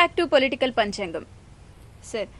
Back to political పంచాంగం. Sir,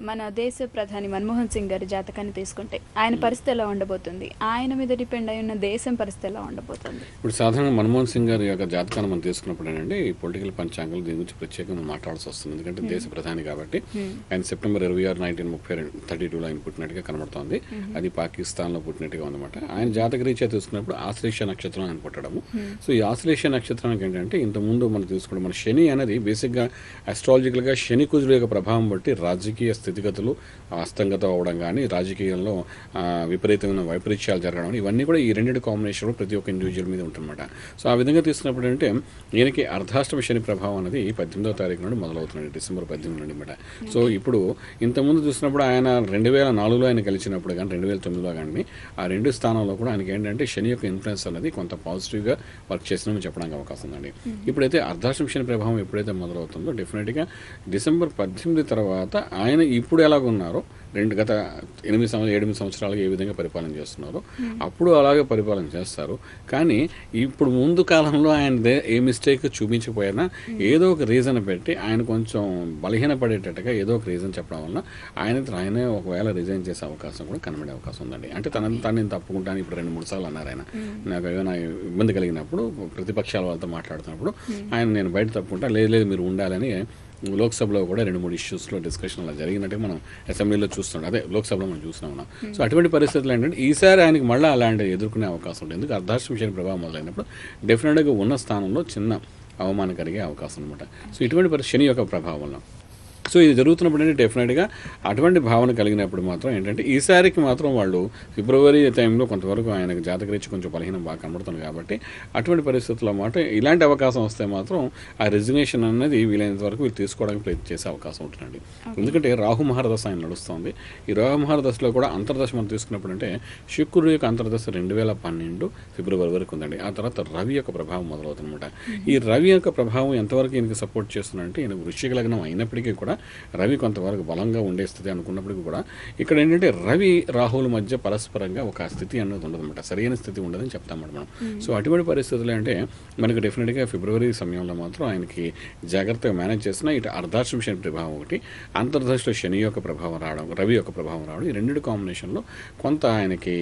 మన దేశ ప్రధాని మన్మోహన్ సింగ్ గారి జాతకాన్ని తీసుకుంటే ఆయన పరిస్థితి ఎలా ఉండబోతుంది, ఆయన మీద డిపెండ్ అయి ఉన్న దేశం పరిస్థితి ఎలా ఉండబోతుంది? ఇప్పుడు సాధారణంగా మన్మోహన్ సింగ్ గారి యొక్క జాతకాన్ని మనం తీసుకున్నప్పుడు ఏంటంటే ఈ పొలిటికల్ పంచాంగాలు దీని గురించి ప్రత్యేకంగా మాట్లాడాల్సి వస్తుంది. ఎందుకంటే దేశ ప్రధాని కాబట్టి ఆయన సెప్టెంబర్ 26, 1932లో ఆయన పుట్టినట్టుగా కనబడుతోంది. అది పాకిస్తాన్లో పుట్టినట్టుగా ఉందన్నమాట. ఆయన జాతక రీత్యా తీసుకున్నప్పుడు ఆశ్లేష నక్షత్రం ఆయన పుట్టడము. సో ఈ ఆశ్లేష నక్షత్రానికి ఏంటంటే ఇంతకుముందు మనం తీసుకుంటే మన శని అనేది బేసిక్గా అస్ట్రాలజికల్గా శని కుజుడు యొక్క ప్రభావం బట్టి రాజకీయ స్థితిగతులు అస్తంగతం అవ్వడం కానీ, రాజకీయాల్లో విపరీతమైన వైపరీత్యాలు జరగడం, ఇవన్నీ కూడా ఈ రెండింటి కాంబినేషన్లో ప్రతి ఒక్క ఇండివిజువల్ మీద ఉంటుందన్నమాట. సో ఆ విధంగా తీసుకున్నప్పుడు అంటే ఈయనకి అర్ధాష్టమ శని ప్రభావం అనేది 18వ తారీఖు నుండి మొదలవుతుంది, డిసెంబర్ 18 నుండి అనమాట. సో ఇప్పుడు ఇంతకుముందు చూసినప్పుడు ఆయన 2004లో ఆయన గెలిచినప్పుడు కానీ 2009లో కానీ ఆ రెండు స్థానంలో కూడా ఆయనకి ఏంటంటే శని యొక్క ఇన్ఫ్లుయెన్స్ అనేది కొంత పాజిటివ్గా వర్క్ చేసినామని చెప్పడానికి అవకాశం ఉందండి. ఇప్పుడైతే అర్ధాష్టమ శని ప్రభావం ఎప్పుడైతే మొదలవుతుందో డెఫినెట్గా డిసెంబర్ 18 తర్వాత ఆయన ఇప్పుడు ఎలాగున్నారో గత 7-8 సంవత్సరాలుగా ఏ విధంగా పరిపాలన చేస్తున్నారో అప్పుడు అలాగే పరిపాలన చేస్తారు. కానీ ఇప్పుడు ముందు కాలంలో ఆయన ఏ మిస్టేక్ చూపించకపోయినా ఏదో ఒక రీజన్ పెట్టి ఆయన కొంచెం బలహీనపడేటట్టుగా ఏదో ఒక రీజన్ చెప్పడం వల్ల ఆయనే ఒకవేళ రిజైన్ చేసే అవకాశం కూడా కనబడే అవకాశం ఉందండి. అంటే తను నేను తప్పుకుంటాను ఇప్పుడు 2-3 సార్లు అన్నారు ఆయన. నాకు ఏదైనా ఇబ్బంది కలిగినప్పుడు ప్రతిపక్షాల వాళ్ళతో మాట్లాడుతున్నప్పుడు నేను బయట తప్పుకుంటా, లేదు మీరు ఉండాలని లోక్సభలో కూడా 2-3 ఇష్యూస్లో డిస్కషన్ అలా జరిగినట్టు మనం అసెంబ్లీలో చూస్తున్నాం. అదే లోక్సభలో మనం చూస్తున్నాం. సో అటువంటి పరిస్థితులు ఏంటంటే ఈసారి ఆయనకి మళ్ళీ అలాంటివి ఎదుర్కొనే అవకాశం ఉంటుంది. ఎందుకు అర్ధాష్టమ శని ప్రభావం మొదలైనప్పుడు డెఫినెట్గా ఉన్న స్థానంలో చిన్న అవమానం కలిగే అవకాశం అనమాట. సో ఇటువంటి శని యొక్క ప్రభావం సో ఇది జరుగుతున్నప్పుడు అంటే డెఫినెట్గా అటువంటి భావన కలిగినప్పుడు మాత్రం ఏంటంటే ఈసారికి మాత్రం వాళ్ళు ఫిబ్రవరి టైంలో కొంతవరకు ఆయనకు జాతకరీత్యా కొంచెం బలహీనం బాగా కనబడుతుంది. కాబట్టి అటువంటి పరిస్థితుల్లో మాట ఇలాంటి అవకాశం వస్తే మాత్రం ఆ రెజిగ్నేషన్ అనేది వీలైనంత వరకు వీళ్ళు తీసుకోవడానికి ప్రయత్నం చేసే అవకాశం ఉంటుందండి. ఎందుకంటే రాహు మహారదశ ఆయన నడుస్తుంది. ఈ రాహు మహారదశలో కూడా అంతర్దశ మనం తీసుకున్నప్పుడు అంటే శుక్రుడు యొక్క అంతర్దశ 2012 ఫిబ్రవరి వరకు ఉందండి. ఆ తర్వాత రవి యొక్క ప్రభావం మొదలవుతుందన్నమాట. ఈ రవి యొక్క ప్రభావం ఎంతవరకు ఈయనకి సపోర్ట్ చేస్తుందంటే ఈయన వృశ్చిక లగ్నం అయినప్పటికీ కూడా రవి కొంతవరకు బలంగా ఉండే స్థితి అనుకున్నప్పటికీ కూడా ఇక్కడ ఏంటంటే రవి రాహుల మధ్య పరస్పరంగా ఒక స్థితి అన్నది ఉండదన్నమాట, సరైన స్థితి ఉండదని చెప్తామన్నమాట మనం. సో అటువంటి పరిస్థితులు అంటే మనకి డెఫినెట్గా ఫిబ్రవరి సమయంలో మాత్రం ఆయనకి జాగ్రత్తగా మేనేజ్ చేసిన ఇటు అర్ధాష్టమ శని ప్రభావం ఒకటి, అంతర్దశలో శని యొక్క ప్రభావం రావడం, రవి యొక్క ప్రభావం రావడం, ఈ రెండు కాంబినేషన్లో కొంత ఆయనకి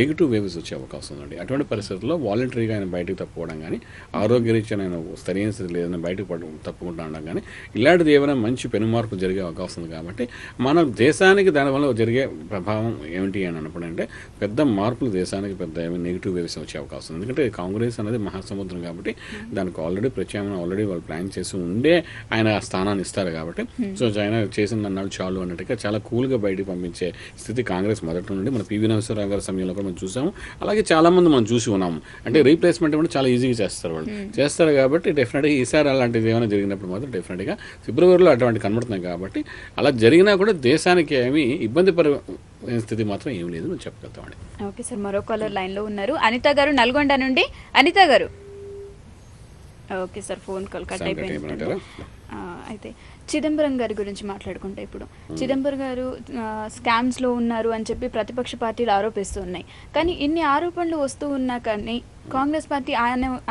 నెగిటివ్ వేవ్స్ వచ్చే అవకాశం ఉందండి. అటువంటి పరిస్థితుల్లో వాలంటరీగా ఆయన బయటకు తప్పుకోవడం కానీ, ఆరోగ్యరీత్యా నేను సరైన స్థితి లేదని బయటకు తప్పుకుంటా ఉండడం కానీ, ఇలాంటిది ఏమైనా మంచి మార్పులు జరిగే అవకాశం ఉంది. కాబట్టి మన దేశానికి దానివల్ల జరిగే ప్రభావం ఏమిటి అని అన్నప్పుడు అంటే పెద్ద మార్పులు దేశానికి పెద్ద నెగిటివ్ వేవ్స్ వచ్చే అవకాశం ఉంది. ఎందుకంటే కాంగ్రెస్ అనేది మహాసముద్రం కాబట్టి దానికి ఆల్రెడీ ప్రత్యామ్నాయం ఆల్రెడీ వాళ్ళు ప్లాన్ చేసి ఉండే ఆయన ఆ స్థానాన్ని ఇస్తారు. కాబట్టి సో ఆయన చేసిన అన్నాడు చాలు అన్నట్టుగా చాలా కూల్గా బయటకు పంపించే స్థితి కాంగ్రెస్ మొదటి నుండి మన పివి నరసింహారావు గారి సమయంలో కూడా మనం చూసాము. అలాగే చాలా మంది మనం చూసి ఉన్నాము. అంటే రీప్లేస్మెంట్ కూడా చాలా ఈజీగా చేస్తారు వాళ్ళు చేస్తారు. కాబట్టి డెఫినెట్గా ఈసారి అలాంటిది ఏమైనా జరిగినప్పుడు మాత్రం డెఫినెట్గా ఫిబ్రవరిలో అటువంటి కనబడుతున్నాయి. కాబట్టి అలా జరిగినా కూడా దేశానికి ఏమీ ఇబ్బంది స్థితి మాత్రం ఏమి లేదు అని చెప్పగలుగుతామండి. ఓకే సార్, మరో కాలర్ లైన్ లో ఉన్నారు. అనిత గారు నల్గొండ నుండి. అనిత గారు, okay sir, phone call cut అయిపోయింది. అయితే చిదంబరం గారి గురించి మాట్లాడుకుంటే ఇప్పుడు చిదంబరం గారు స్కామ్స్లో ఉన్నారు అని చెప్పి ప్రతిపక్ష పార్టీలు ఆరోపిస్తూ ఉన్నాయి. కానీ ఇన్ని ఆరోపణలు వస్తూ ఉన్నా కానీ కాంగ్రెస్ పార్టీ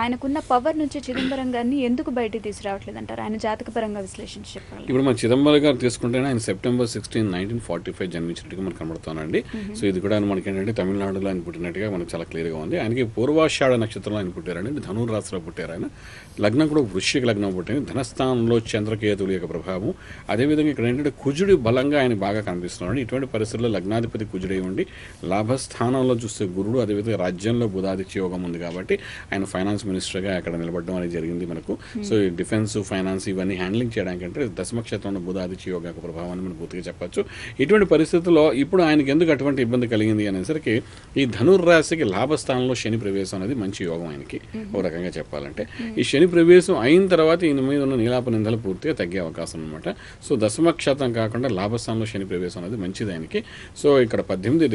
ఆయనకున్న పవర్ నుంచి చిదంబరం గారిని ఎందుకు బయటికి తీసుకురావట్లేదు అంటారు? ఆయన జాతకపరంగా విశ్లేషించి చెప్పాలి. ఇప్పుడు మన చిదంబరం గారు తీసుకుంటే ఆయన సెప్టెంబర్ 16, 1945 జన్మించినట్టుగా మనకు కనబడుతున్నాండి. సో ఇది కూడా మనకి ఏంటంటే తమిళనాడులో ఆయన పుట్టినట్టుగా మనకు చాలా క్లియర్గా ఉంది. ఆయనకి పూర్వాషాఢ నక్షత్రంలో ఆయన పుట్టారండి, ధనుర్ రాశిలో పుట్టారు. ఆయన లగ్నం కూడా వృశ్చిక లగ్నం పుట్టింది. ధనస్థానంలో చంద్రకేతుల యొక్క ప్రభావం, అదేవిధంగా ఇక్కడ ఏంటంటే కుజుడి బలంగా ఆయన బాగా కనిపిస్తున్నాడు. ఇటువంటి పరిస్థితుల్లో లగ్నాధిపతి కుజుడై ఉండి లాభస్థానంలో చూస్తే గురుడు, అదేవిధంగా రాజ్యంలో బుధాదిత్య యోగం ఉంది. కాబట్టి ఆయన ఫైనాన్స్ మినిస్టర్గా అక్కడ నిలబడడం అనేది జరిగింది మనకు. సో ఈ డిఫెన్స్, ఫైనాన్స్ ఇవన్నీ హ్యాండ్లింగ్ చేయడానికి అంటే దశమక్షేత్రంలో బుధాదిత్య యోగ యొక్క ప్రభావాన్ని మనం పూర్తిగా చెప్పచ్చు. ఇటువంటి పరిస్థితుల్లో ఇప్పుడు ఆయనకి ఎందుకు అటువంటి ఇబ్బంది కలిగింది అనేసరికి ఈ ధనుర్రాశికి లాభస్థానంలో శని ప్రవేశం అనేది మంచి యోగం ఆయనకి ఒక రకంగా చెప్పాలంటే. ఈ శని ప్రవేశం అయిన తర్వాత ఈయన మీద ఉన్న నీలాప నిందలు పూర్తిగా తగ్గే అవకాశం అనమాట. సో దశమక్షేత్రం కాకుండా లాభస్థానంలో శని ప్రవేశం అనేది మంచిది ఆయనకి. సో ఇక్కడ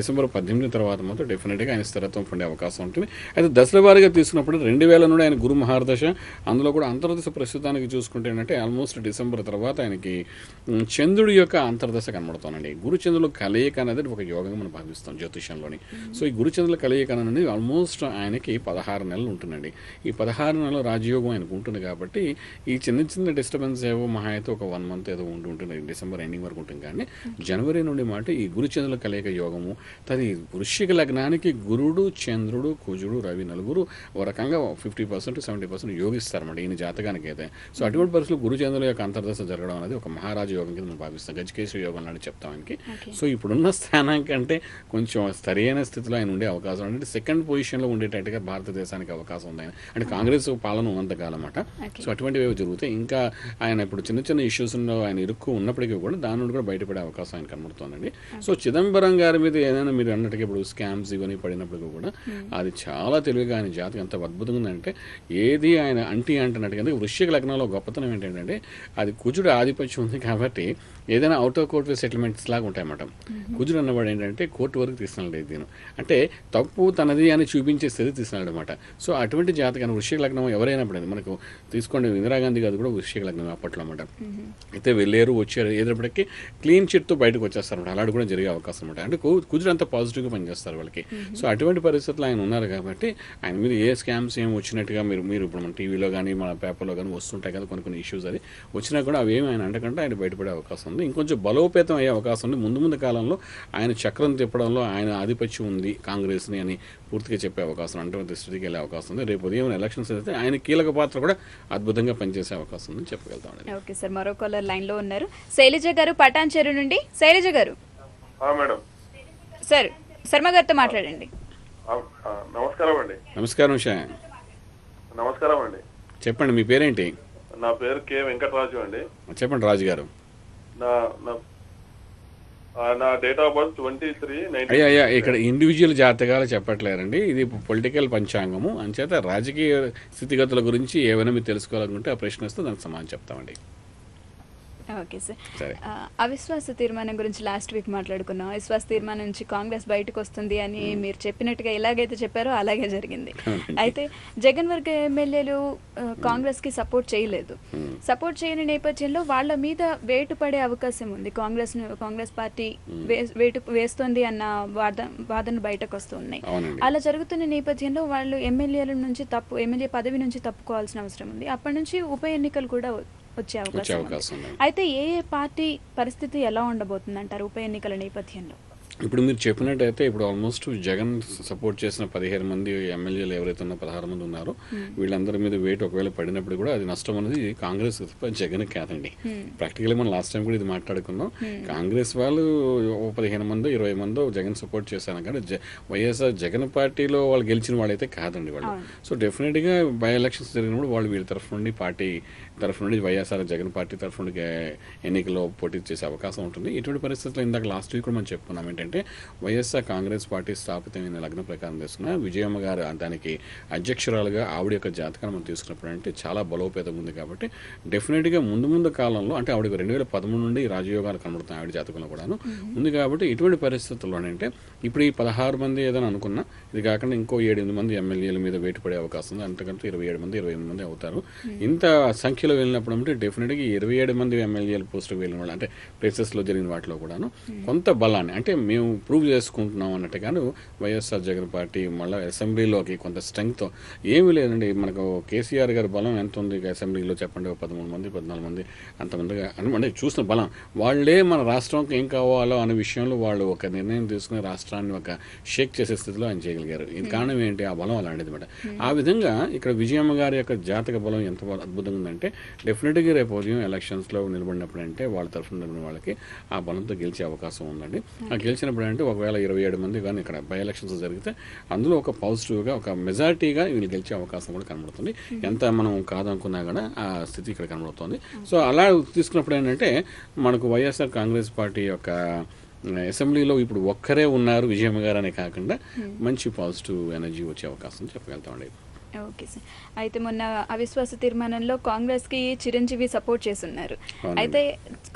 డిసెంబర్ 18 తర్వాత మాత్రం డెఫినెట్గా ఆయన స్థిరత్వం పొందే అవకాశం ఉంటుంది. అయితే దశల వారీగా తీసుకున్నప్పుడు 2000 నుండి ఆయన గురు మహారదశ, అందులో కూడా అంతర్దశ ప్రస్తుతానికి చూసుకుంటే ఏంటంటే ఆల్మోస్ట్ డిసెంబర్ తర్వాత ఆయనకి చంద్రుడి యొక్క అంతర్దశ కనబడుతోందండి. గురుచంద్రుల కలయిక అనేది ఒక యోగంగా మనం భావిస్తాం జ్యోతిషంలోని. సో ఈ గురుచంద్రుల కలయిక అనేది ఆల్మోస్ట్ ఆయనకి 16 నెలలు ఉంటుందండి. ఈ 16 నెలల రాజయోగం ఆయనకు ఉంటుంది. కాబట్టి ఈ చిన్న చిన్న డిస్టర్బెన్స్ ఏవో మహా అయితే ఒక 1 మంత్ ఏదో ఉంటుంది, డిసెంబర్ ఎండింగ్ వరకు ఉంటుంది. కానీ జనవరి నుండి మాట ఈ గురు చంద్రుల కలయిక యోగము, అది వృశ్చిక లగ్నానికి గురుడు, చంద్రుడు, కుజుడు, రవి నలుగురు ఒక రకంగా 50% 70% యోగిస్తారన్నమాట ఈయన జాతకానికి అయితే. సో అటువంటి పరిస్థితులు గురు చంద్రుల యొక్క అంతర్దశ జరగడం అనేది ఒక మహారాజు యోగం కింద మనం భావిస్తాం, గజకేశ్వర యోగం లాంటి చెప్తానికి. సో ఇప్పుడున్న స్థానానికంటే కొంచెం సరైన స్థితిలో ఆయన ఉండే అవకాశం అంటే సెకండ్ పొజిషన్లో ఉండేటట్టుగా భారతదేశానికి అవకాశం ఉంది. అంటే కాంగ్రెస్ పాలన ఉన్నంతకాలం అన్నమాట. సో అటువంటివి జరుగుతాయి. ఇంకా ఆయన ఇప్పుడు చిన్న చిన్న ఇష్యూస్లో ఆయన ఇరుక్కు ఉన్నప్పటికీ కూడా దాని నుండి కూడా బయటపడే అవకాశం ఆయన కనబడుతుందండి. సో చిదంబరం గారి మీద ఏదైనా మీరు అన్నట్టుగా ఇప్పుడు స్కామ్స్ ఇవన్నీ పడినప్పటికీ కూడా అది చాలా తెలివిగా ఆయన జాతకం ఎంత అద్భుతంగా ఉందంటే ఏది ఆయన అంటున్నట్టుగా వృశ్చిక లగ్నంలో గొప్పతనం ఏంటంటే అది కుజుడు ఆధిపత్యం ఉంది కాబట్టి ఏదైనా అవుట్ ఆఫ్ కోర్ట్ సెటిల్మెంట్స్ లాగా ఉంటాయన్నమాట. కుజుడు అన్నవాడు ఏంటంటే కోర్టు వరకు తీసుకున్నాడు దీని అంటే తప్పు తనది అని చూపించే స్థితి తీసుకున్నాడు అనమాట. సో అటువంటి జాతకాన్ని వృశ్చిక లగ్నం ఎవరైనప్పుడు మనకు తీసుకోండి, ఇందిరాగాంధీ గారు కూడా వృశ్చిక లగ్నం అప్పట్లో అనమాట. అయితే వెళ్ళారు వచ్చారు ఏదప్పటికీ క్లీన్ చిట్తో బయటకు వచ్చేస్తారు అనమాట. అలాంటి కూడా జరిగే అవకాశం అనమాట. అంటే కుజుడు అంతా పాజిటివ్గా పనిచేస్తారు వాళ్ళకి. సో అటువంటి పరిస్థితులు ఆయన ఉన్నారు కాబట్టి ఆయన మీద ఏ స్కామ్స్ ఏమి వచ్చినట్టుగా మీరు ఇప్పుడు మన టీవీలో కానీ మన పేపర్లో కానీ వస్తుంటాయి కదా కొన్ని ఇష్యూస్ అది వచ్చినా కూడా అవేమి ఆయన అంటకంటే ఆయన బయటపడే అవకాశం ఉంది. ఇంకొంచెం బలోపేతం అయ్యే అవకాశం ఉంది. ముందు కాలంలో ఆయన చక్రం తిప్పడంలో ఆయన ఆధిపత్యం ఉంది కాంగ్రెస్ని అని పూర్తిగా చెప్పే అవకాశం, అటువంటి స్థితికి వెళ్ళే అవకాశం ఉంది. రేపు ఉదయం ఎలక్షన్స్ అయితే ఆయన కీలక పాత్ర కూడా అద్భుతంగా పనిచేసే అవకాశం ఉందని చెప్పగలుగుతాం. ఓకే సార్, మరో కాలర్ లైన్ లో ఉన్నారు. శైలజ గారు పటాన్చెరు నుండి. శైలజ గారు మేడం సార్, శర్మ గారితో మాట్లాడండి. నమస్కారం అండి. నమస్కారం షా. నమస్కారం అండి. చెప్పండి మీ పేరేంటి? నా పేరు కె వెంకటరాజు అండి. చెప్పండి రాజు గారు. నా డేట్ ఆఫ్ బర్త్ 23/9. అయ్యా ఇక్కడ ఇండివిజువల్ జాతకాలు చెప్పట్లేరండి, ఇది పొలిటికల్ పంచాంగము. అంచేత రాజకీయ స్థితిగతుల గురించి ఏమైనా మీరు తెలుసుకోవాలనుకుంటే ఆ ప్రశ్న వస్తే దానికి సమాధానం చెప్తామండి. ఓకే సార్, అవిశ్వాస తీర్మానం గురించి లాస్ట్ వీక్ మాట్లాడుకున్నాం. అవిశ్వాస తీర్మానం నుంచి కాంగ్రెస్ బయటకు వస్తుంది అని మీరు చెప్పినట్టుగా ఎలాగైతే చెప్పారో అలాగే జరిగింది. అయితే జగన్ వర్గ ఎమ్మెల్యేలు కాంగ్రెస్ కి సపోర్ట్ చేయలేదు. సపోర్ట్ చేయని నేపథ్యంలో వాళ్ళ మీద వేటు పడే అవకాశం ఉంది. కాంగ్రెస్ పార్టీ వేటు వేస్తుంది అన్న వాదనలు బయటకు వస్తున్నాయి. అలా జరుగుతున్న నేపథ్యంలో వాళ్ళు ఎమ్మెల్యే పదవి నుంచి తప్పుకోవాల్సిన అవసరం ఉంది. అప్పటి నుంచి ఉప ఎన్నికలు కూడా వచ్చే అవకాశం. అయితే ఏ పార్టీ పరిస్థితి ఎలా ఉండబోతుంది అంటారు ఉప ఎన్నికల నేపథ్యంలో? ఇప్పుడు మీరు చెప్పినట్టయితే ఇప్పుడు ఆల్మోస్ట్ జగన్ సపోర్ట్ చేసిన 15 మంది ఎమ్మెల్యేలు ఎవరైతే ఉన్నా 16 మంది ఉన్నారో వీళ్ళందరి మీద వెయిట్ ఒకవేళ పడినప్పుడు కూడా అది నష్టం అనేది కాంగ్రెస్ జగన్ కాదండి. ప్రాక్టికల్లీ మనం లాస్ట్ టైం కూడా ఇది మాట్లాడుకున్నాం. కాంగ్రెస్ వాళ్ళు 15 మందో 20 మందో జగన్ సపోర్ట్ చేశాను కానీ వైఎస్ఆర్ జగన్ పార్టీలో వాళ్ళు గెలిచిన వాళ్ళైతే కాదండి వాళ్ళు. సో డెఫినెట్గా బై ఎలక్షన్స్ జరిగినప్పుడు వాళ్ళు వీళ్ళ తరఫు నుండి పార్టీ తరఫు నుండి వైఎస్ఆర్ జగన్ పార్టీ తరఫు నుండి ఎన్నికల్లో పోటీ చేసే అవకాశం ఉంటుంది. ఇటువంటి పరిస్థితుల్లో ఇందాక లాస్ట్ వీక్ కూడా మనం చెప్పుకున్నాం ఏంటంటే వైఎస్ఆర్ కాంగ్రెస్ పార్టీ స్థాపితమైన లగ్న ప్రకారం తీసుకున్న విజయమ్మ గారు దానికి అధ్యక్షురాలుగా ఆవిడ యొక్క జాతకాన్ని మనం తీసుకున్నప్పుడు అంటే చాలా బలోపేతంగా ఉంది. కాబట్టి డెఫినెట్గా ముందు కాలంలో అంటే ఆవిడకి 2013 నుండి రాజయోగాలు కనబడుతున్నాయి ఆవిడ జాతకంలో కూడాను ఉంది. కాబట్టి ఇటువంటి పరిస్థితుల్లోనంటే ఇప్పుడు ఈ 16 మంది ఏదైనా అనుకున్నా ఇది కాకుండా ఇంకో 7-8 మంది ఎమ్మెల్యేల మీద వేటు పడే అవకాశం ఉంది. అంతకంటే 27 మంది 28 మంది అవుతారు. ఇంత సంఖ్యలో వెళ్ళినప్పుడు అంటే డెఫినెట్గా 27 మంది ఎమ్మెల్యేల పోస్టుకు వెళ్ళిన వాళ్ళు అంటే ప్లేసెస్లో జరిగిన వాటిలో కూడాను కొంత బలాన్ని అంటే మేము ప్రూవ్ చేసుకుంటున్నాం అన్నట్టుగాను వైఎస్ఆర్ జగన్ పార్టీ మళ్ళీ అసెంబ్లీలోకి కొంత స్ట్రెంగ్తో ఏమీ లేదండి. మనకు కేసీఆర్ గారి బలం ఎంత ఉంది అసెంబ్లీలో చెప్పండి, 13 మంది 14 మంది అంతమందిగా అంటే చూసిన బలం వాళ్ళే మన రాష్ట్రంకి ఏం కావాలో అనే విషయంలో వాళ్ళు ఒక నిర్ణయం తీసుకుని రాష్ట్రాన్ని ఒక షేక్ చేసే స్థితిలో ఆయన చేయగలిగారు. ఇది కారణం ఏంటి? ఆ బలం అలాంటిది అనమాట. ఆ విధంగా ఇక్కడ విజయమ్మ గారి యొక్క జాతక బలం ఎంత అద్భుతంగా ఉందంటే డెఫినెట్గా రేపు ఉదయం ఎలక్షన్స్లో నిలబడినప్పుడు అంటే వాళ్ళ తరఫున నిలబడిన వాళ్ళకి ఆ బలంతో గెలిచే అవకాశం ఉందండి. ఆ గెలిచినప్పుడు అంటే ఒకవేళ 27 మంది కానీ ఇక్కడ బై ఎలక్షన్స్ జరిగితే అందులో ఒక పాజిటివ్గా ఒక మెజారిటీగా వీళ్ళు గెలిచే అవకాశం కూడా కనబడుతుంది. ఎంత మనం కాదనుకున్నా కూడా ఆ స్థితి ఇక్కడ కనబడుతుంది. సో అలా తీసుకున్నప్పుడు ఏంటంటే మనకు వైఎస్ఆర్ కాంగ్రెస్ పార్టీ యొక్క అసెంబ్లీలో ఇప్పుడు ఒక్కరే ఉన్నారు విజయమ్మ గారు అనే కాకుండా మంచి పాజిటివ్ ఎనర్జీ వచ్చే అవకాశం చెప్పగలుగుతామండి. ఓకే సార్, అయితే మొన్న అవిశ్వాస తీర్మానంలో కాంగ్రెస్ కి చిరంజీవి సపోర్ట్ చేస్తున్నారు. అయితే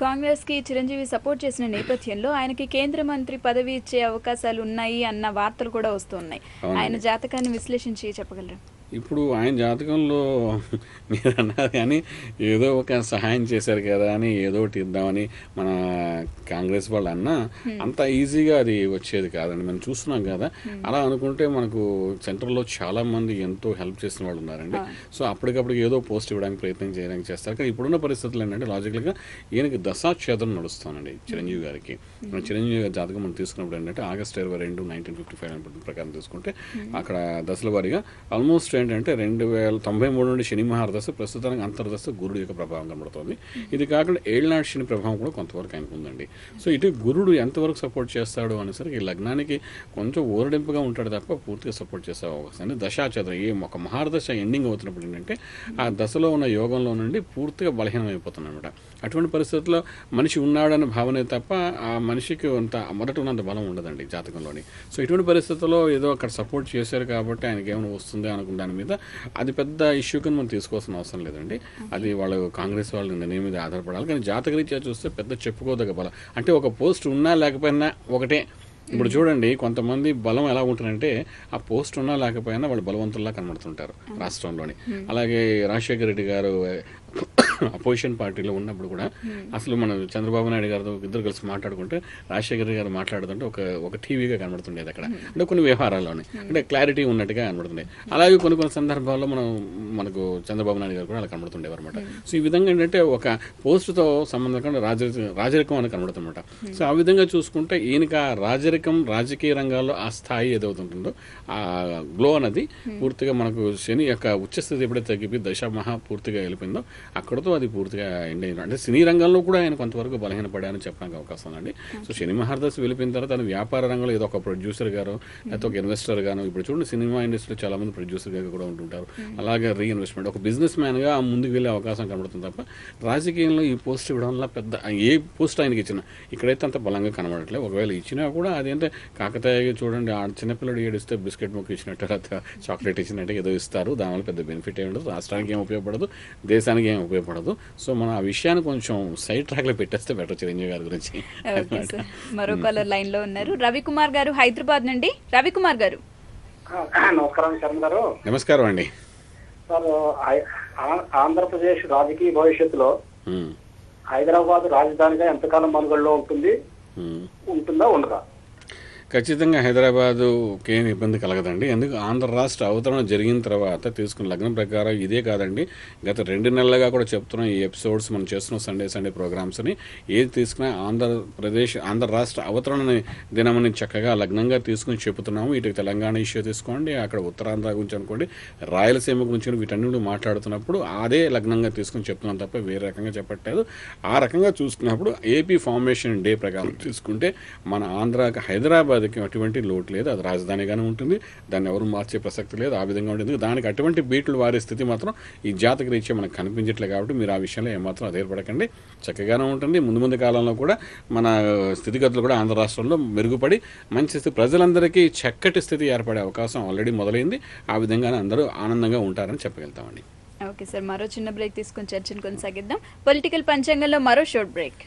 కాంగ్రెస్ కి చిరంజీవి సపోర్ట్ చేసిన నేపథ్యంలో ఆయనకి కేంద్ర మంత్రి పదవి ఇచ్చే అవకాశాలు ఉన్నాయి అన్న వార్తలు కూడా వస్తున్నాయి. ఆయన జాతకాన్ని విశ్లేషించి చెప్పగలరా? ఇప్పుడు ఆయన జాతకంలో మీరు అన్నారు కానీ ఏదో ఒక సహాయం చేశారు కదా అని ఏదో ఒకటి ఇద్దామని మన కాంగ్రెస్ వాళ్ళు అన్నా అంత ఈజీగా అది వచ్చేది కాదండి. మనం చూస్తున్నాం కదా. అలా అనుకుంటే మనకు సెంట్రల్లో చాలా మంది ఎంతో హెల్ప్ చేసిన వాళ్ళు ఉన్నారండి. సో అప్పటికప్పుడు ఏదో పోస్ట్ ఇవ్వడానికి ప్రయత్నం చేయడానికి చేస్తారు. కానీ ఇప్పుడున్న పరిస్థితులు ఏంటంటే లాజికల్గా ఈయనకి దశాక్షేత్రం నడుస్తానండి చిరంజీవి గారికి. చిరంజీవి గారి జాతకం మనం తీసుకున్నప్పుడు ఏంటంటే ఆగస్టు 22, 1955 ప్రకారం తీసుకుంటే అక్కడ దశల వారీగా ఆల్మోస్ట్ ఏంటంటే 2093 నుండి శని మహారదశ, ప్రస్తుతానికి అంతర్దశ గురుడు యొక్క ప్రభావం కనబడుతుంది. ఇది కాకుండా ఏళ్ళనాటి శని ప్రభావం కూడా కొంతవరకు ఆయనకు ఉందండి. సో ఇటు గురుడు ఎంతవరకు సపోర్ట్ చేస్తాడు అనేసరికి ఈ లగ్నానికి కొంచెం ఓరడింపుగా ఉంటాడు తప్ప పూర్తిగా సపోర్ట్ చేసే అవకాశం అండి. దశాచంద్ర ఏ ఒక మహారదశ ఎండింగ్ అవుతున్నప్పుడు ఏంటంటే ఆ దశలో ఉన్న యోగంలో నుండి పూర్తిగా బలహీనం అయిపోతుంది అనమాట. అటువంటి పరిస్థితుల్లో మనిషి ఉన్నాడనే భావనే తప్ప ఆ మనిషికి అంత మొదట ఉన్నంత బలం ఉండదండి జాతకంలోని. సో ఇటువంటి పరిస్థితుల్లో ఏదో అక్కడ సపోర్ట్ చేశారు కాబట్టి ఆయనకి ఏమైనా వస్తుంది అనుకున్న దాని మీద అది పెద్ద ఇష్యూ కింద మనం తీసుకోవాల్సిన అవసరం లేదండి. అది వాళ్ళు కాంగ్రెస్ వాళ్ళు నిర్ణయం మీద ఆధారపడాలి. కానీ జాతకరీత్యా చూస్తే పెద్ద చెప్పుకోదగ్గ బలం అంటే ఒక పోస్ట్ ఉన్నా లేకపోయినా ఒకటే. ఇప్పుడు చూడండి కొంతమంది బలం ఎలా ఉంటుందంటే ఆ పోస్ట్ ఉన్నా లేకపోయినా వాళ్ళు బలవంతుల్లా కనబడుతుంటారు రాష్ట్రంలోని. అలాగే రాజశేఖర రెడ్డి గారు అపోజిషన్ పార్టీలో ఉన్నప్పుడు కూడా అసలు మన చంద్రబాబు నాయుడు గారితో ఇద్దరు కలిసి మాట్లాడుకుంటే రాజశేఖర రెడ్డి గారు మాట్లాడుతుంటే ఒక టీవీగా కనబడుతుండేది అక్కడ. అంటే కొన్ని వ్యవహారాల్లోనే అంటే క్లారిటీ ఉన్నట్టుగా కనబడుతుండే. అలాగే కొన్ని సందర్భాల్లో మనకు చంద్రబాబు నాయుడు గారు కూడా అలా కనబడుతుండేవారు అనమాట. సో ఈ విధంగా ఏంటంటే ఒక పోస్టుతో సంబంధం రాజరికం అని కనబడుతుందన్నమాట. సో ఆ విధంగా చూసుకుంటే ఈయనకి ఆ రాజరికం రాజకీయ రంగాల్లో ఆ స్థాయి ఏదవుతుంటుందో ఆ గ్లో అన్నది పూర్తిగా మనకు శని యొక్క ఉచ్చస్థితి ఎప్పుడైతే తగ్గిపోయి దశ మహా పూర్తిగా వెళ్ళిపోయిందో అక్కడతో అది పూర్తిగా ఎండ్ అయిన అంటే సినీ రంగంలో కూడా ఆయన కొంతవరకు బలహీనపడాయని చెప్పడానికి అవకాశం ఉందండి. సో శని మహారదశ వెళ్ళిపోయిన తర్వాత ఆయన వ్యాపార రంగంలో ఏదో ఒక ప్రొడ్యూసర్ గారు లేకపోతే ఒక ఇన్వెస్టర్ గాను, ఇప్పుడు చూడండి సినిమా ఇండస్ట్రీలో చాలా మంది ప్రొడ్యూసర్ గా కూడా ఉంటుంటారు. అలాగే రీఇన్వెస్ట్మెంట్ ఒక బిజినెస్ మ్యాన్ గా ముందుకు వెళ్ళే అవకాశం కనబడుతుంది తప్ప రాజకీయంలో ఈ పోస్ట్ ఇవ్వడం వల్ల పెద్ద ఏ పోస్ట్ ఆయనకి ఇచ్చినా ఇక్కడైతే అంత బలంగా కనబడట్లేదు. ఒకవేళ ఇచ్చినా కూడా అదేంటే కాకతాయిగా చూడండి ఆ చిన్నపిల్లడు ఏడిస్తే బిస్కెట్ ముక్క ఇచ్చినట్టు లేకపోతే చాక్లెట్ ఇచ్చినట్టు ఏదో ఇస్తారు. దానివల్ల పెద్ద బెనిఫిట్ ఏమి ఉండదు, రాష్ట్రానికి ఏం ఉపయోగపడదు, దేశానికి ఏం ఉపయోగపడదు. సో మనం ఆ విషయాన్ని కొంచెం సైడ్ ట్రాక్ లో పెట్టేస్తే బెటర్ చిరంజీవి గారి గురించి. మరో కాలర్ లైన్ లో ఉన్నారు రవికుమార్ గారు హైదరాబాద్ నుండి. రవికుమార్ గారు నమస్కారం శర్మ గారు. నమస్కారం అండి సార్. ఆంధ్రప్రదేశ్ రాజకీయ భవిష్యత్తులో హైదరాబాద్ రాజధానిగా ఎంతకాలం మనుగడలో ఉంటుందా ఉండదా? ఖచ్చితంగా హైదరాబాదుకి ఏమి ఇబ్బంది కలగదండి. ఎందుకు ఆంధ్ర రాష్ట్ర అవతరణ జరిగిన తర్వాత తీసుకున్న లగ్నం ప్రకారం ఇదే కాదండి, గత 2 నెలలుగా కూడా చెప్తున్నాం ఈ ఎపిసోడ్స్ మనం చేస్తున్నాం సండే ప్రోగ్రామ్స్ని. ఏది తీసుకున్నా ఆంధ్ర రాష్ట్ర అవతరణ దినమని చక్కగా లగ్నంగా తీసుకుని చెబుతున్నాము. ఇటు తెలంగాణ ఇష్యూ తీసుకోండి, అక్కడ ఉత్తరాంధ్ర గురించి అనుకోండి, రాయలసీమ గురించి వీటన్నిటి మాట్లాడుతున్నప్పుడు అదే లగ్నంగా తీసుకుని చెప్తున్నాం తప్ప వేరే రకంగా చెప్పట్లేదు. ఆ రకంగా చూసుకున్నప్పుడు ఏపీ ఫార్మేషన్ డే ప్రకారం తీసుకుంటే మన ఆంధ్రాకి హైదరాబాద్ అటువంటి లోటు లేదు. అది రాజధానిగానే ఉంటుంది, దాన్ని ఎవరు మార్చే ప్రసక్తి లేదు. ఆ విధంగా ఉంటుంది. దానికి అటువంటి బీట్లు వారే స్థితి మాత్రం ఈ జాతక రీత్యా మనకు కనిపించట్లేదు. కాబట్టి మీరు ఆ విషయంలో ఏమాత్రం అధైర్యపడకండి, చక్కగానే ఉంటుంది. ముందు కాలంలో కూడా మన స్థితిగతులు కూడా ఆంధ్ర రాష్ట్రంలో మెరుగుపడి మంచి స్థితి ప్రజలందరికీ చక్కటి స్థితి ఏర్పడే అవకాశం ఆల్రెడీ మొదలైంది. ఆ విధంగానే అందరూ ఆనందంగా ఉంటారని చెప్పగలుగుతామండి. ఓకే సార్, మరో చిన్న బ్రేక్ తీసుకొని చర్చను కొనసాగిద్దాం. పొలిటికల్ పంచాంగంలో మరో షార్ట్ బ్రేక్.